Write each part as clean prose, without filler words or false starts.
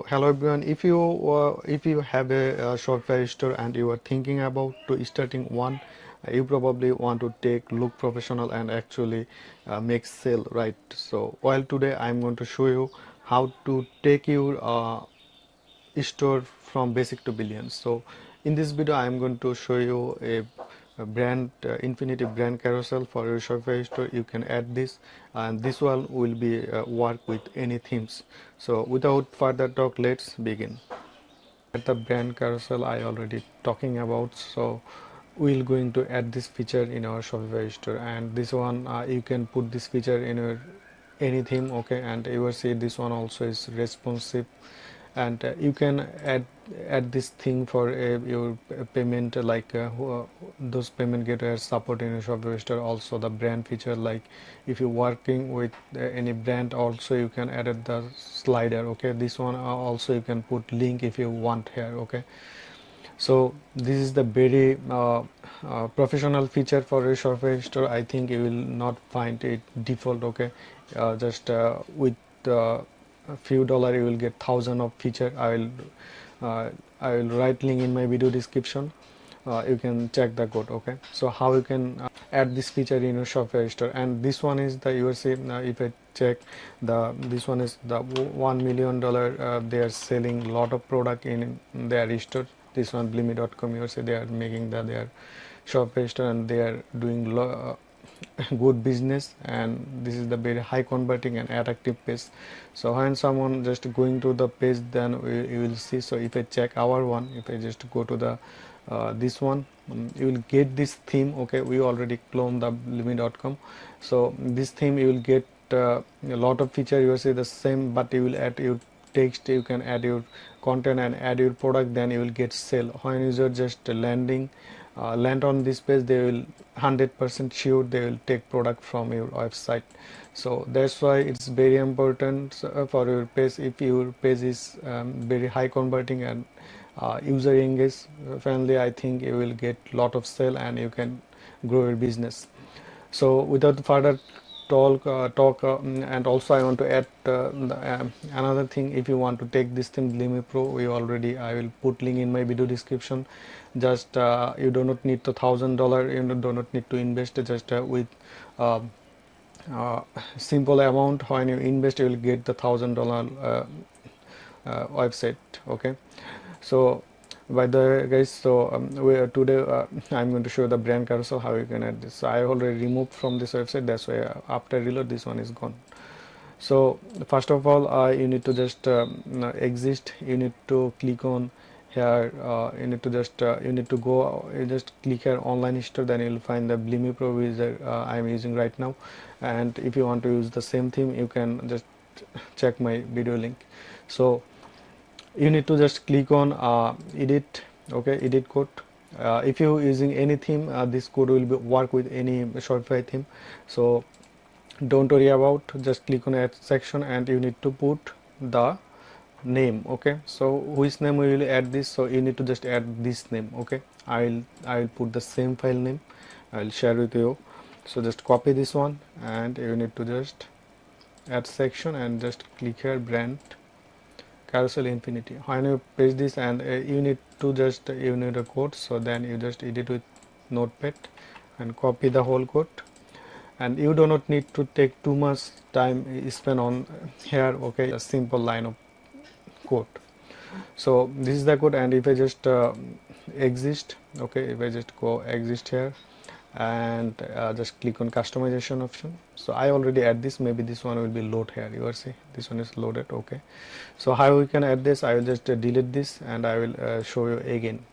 So hello everyone, if you have a Shopify store and you are thinking about to starting one, you probably want to take look professional and actually make sale, right? So while today I'm going to show you how to take your store from basic to billions. So in this video I'm going to show you a brand infinity brand carousel for your Shopify store. You can add this, and this one will be work with any themes. So without further talk, let's begin. At the brand carousel I already talking about, so we're going to add this feature in our Shopify store, and this one you can put this feature in your any theme, okay? And you will see this one also is responsive, and you can add this thing for your payment, like those payment gateways support in your Shopify store. Also the brand feature, like if you're working with any brand, also you can add the slider, okay? This one also you can put link if you want here, okay? So this is the very professional feature for a Shopify store. I think you will not find it default, okay? Just with a few dollar you will get thousand of feature. I will write link in my video description. You can check the code, okay? So how you can add this feature in your Shopify store. And this one is the, you will see, if I check this one is the $1 million. They are selling lot of product in their store. This one Bleame.com, you will see they are making their Shopify store, and they are doing good business, and this is the very high converting and attractive page. So when someone just going to the page, then you will see. So if I check our one, if I just go to the this one, you will get this theme, okay? We already cloned the Bleame.com, so this theme you will get a lot of feature. You will see the same, but you will add your text, you can add your content and add your product, then you will get sale. When user just land on this page, they will 100% sure they will take product from your website. So that's why it's very important for your page. If your page is very high converting and user engaged friendly, I think you will get lot of sale and you can grow your business. So without further talk, and also I want to add another thing. If you want to take this thing Bleame Pro, I will put link in my video description. Just you do not need the $1,000, you do not need to invest. Just with uh, simple amount, when you invest you will get the $1,000 website, okay? So by the way guys, so today I'm going to show the brand carousel, how you can add this. So I already removed from this website, that's why after reload this one is gone. So first of all you need to just exist. You need to click on here, you need to go, you just click here online store, then you'll find the Bleame Pro which I'm using right now. And if you want to use the same theme, you can just check my video link. So you need to just click on edit, okay? Edit code. If you using any theme, this code will work with any Shopify theme, so don't worry about. Just click on add section and you need to put the name, okay? So which name we will add this, so you need to just add this name, okay? I will put the same file name, I will share with you. So just copy this one and you need to just add section and just click here brand carousel infinity. When you paste this, and you need to just you need a code, so then you just edit with notepad and copy the whole code. And you do not need to take too much time spent on here, okay? A simple line of code. So this is the code, and if I just exist, okay, if I just go exist here and just click on customization option. So I already add this, maybe this one will be load here. You will see this one is loaded, okay? So how we can add this, I will just delete this and I will show you again.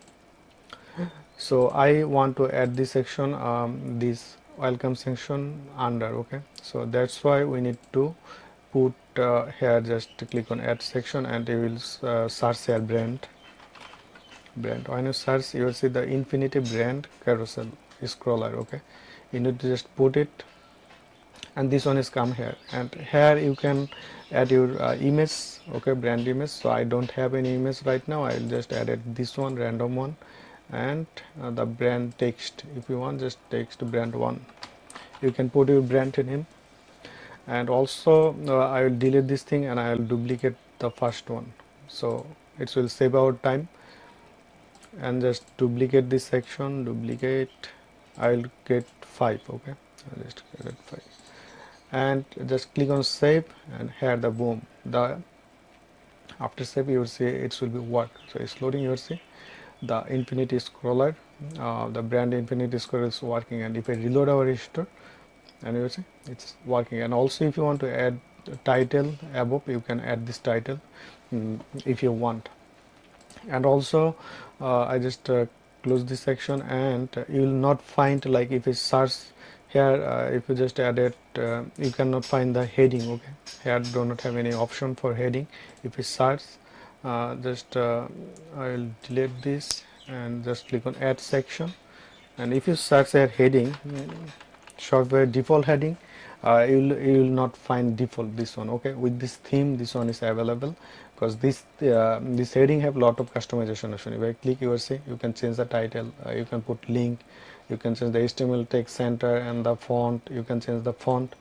So I want to add this section, this welcome section under, okay? So that's why we need to put here, just click on add section and you will search here brand. When you search, you will see the infinity brand carousel scroller, okay? You need to just put it, and this one is come here, and here you can add your image, okay? Brand image. So I don't have any image right now, I will just add this one, random one, and the brand text. If you want, just text brand one, you can put your brand name. And also I will delete this thing and I will duplicate the first one. so it will save our time. And just duplicate this section, duplicate, I'll get 5. Okay, I'll just get 5 and just click on save, and here the boom, the after save you will see it will be work. So it's loading, you will see the infinity scroller, the brand infinity scroller is working. And if I reload our store, and you will see it's working. And also if you want to add title above, you can add this title if you want. And also I just close this section, and you will not find, like if you search here, if you just add it, you cannot find the heading. Okay, here do not have any option for heading. If you search, just I will delete this and just click on add section. And if you search a heading, Shopify default heading, you will not find default this one. Okay, with this theme, this one is available, because this heading have lot of customization option. If I click, you will see you can change the title, you can put link, you can change the HTML text center and the font, you can change the font.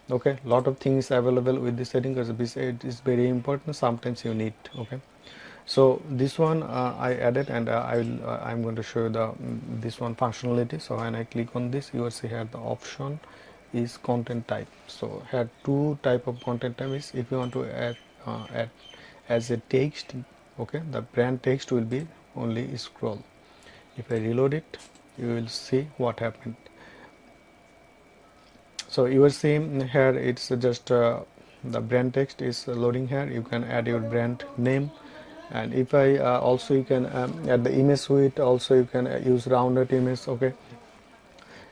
Okay, lot of things available with this heading, because it is very important, sometimes you need. Okay, so this one I added, and I'm going to show you the this one functionality. So when I click on this, you will see here the option is content type. So here two type of content type is, if you want to add as a text, okay, the brand text will be only scroll. If I reload it, you will see what happened. So you will see here it's just the brand text is loading here. You can add your brand name, and if I also you can add the image width, also you can use rounded image. Okay,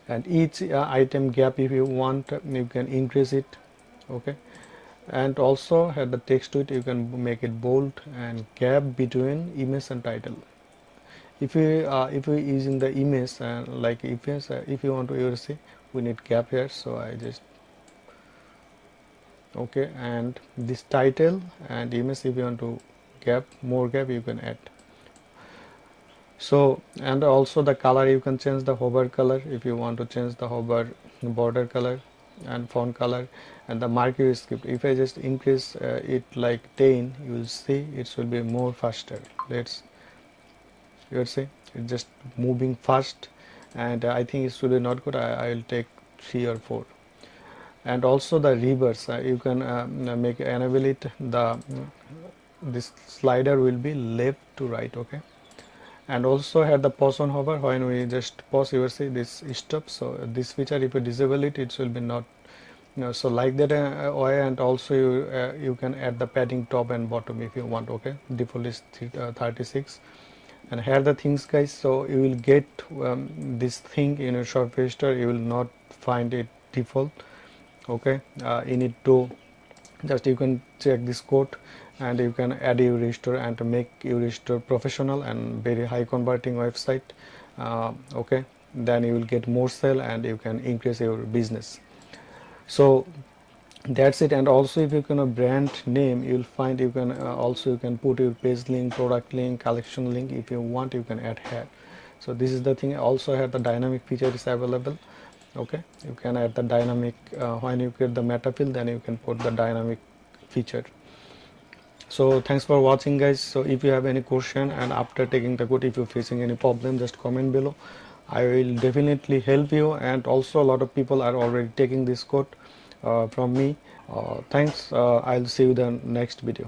and each item gap, if you want, you can increase it. Okay, and also have the text width, you can make it bold, and gap between image and title. If you using the image, like if you want to, you see we need gap here, so I just okay. And this title and image, if you want to gap, more gap, you can add. So, and also the color, you can change the hover color if you want to change the hover border color and font color. And the marquee script, if I just increase it like 10, you will see it will be more faster. You will see it's just moving fast, and I think it should be not good. I will take 3 or 4. And also the reverse, you can make enable it, the this slider will be left to right. Okay, and also have the pause on hover, when we just pause, you will see this stop. So this feature, if you disable it, it will be not, so like that way. And also you can add the padding top and bottom if you want. Okay, default is 36. And here the things, guys. So you will get this thing in your Shopify store, you will not find it default. Okay, you need to just, you can check this code, and you can add your store and to make your store professional and very high converting website. Okay, then you will get more sale, and you can increase your business. So that's it. And also if you can a brand name, you will find you can also you can put your page link, product link, collection link. If you want, you can add here. So this is the thing. Also have the dynamic feature is available. Okay, you can add the dynamic when you create the meta field, then you can put the dynamic feature. So thanks for watching, guys. So if you have any question, and after taking the code, if you're facing any problem, just comment below. I will definitely help you. And also a lot of people are already taking this code from me. Thanks. I'll see you in the next video.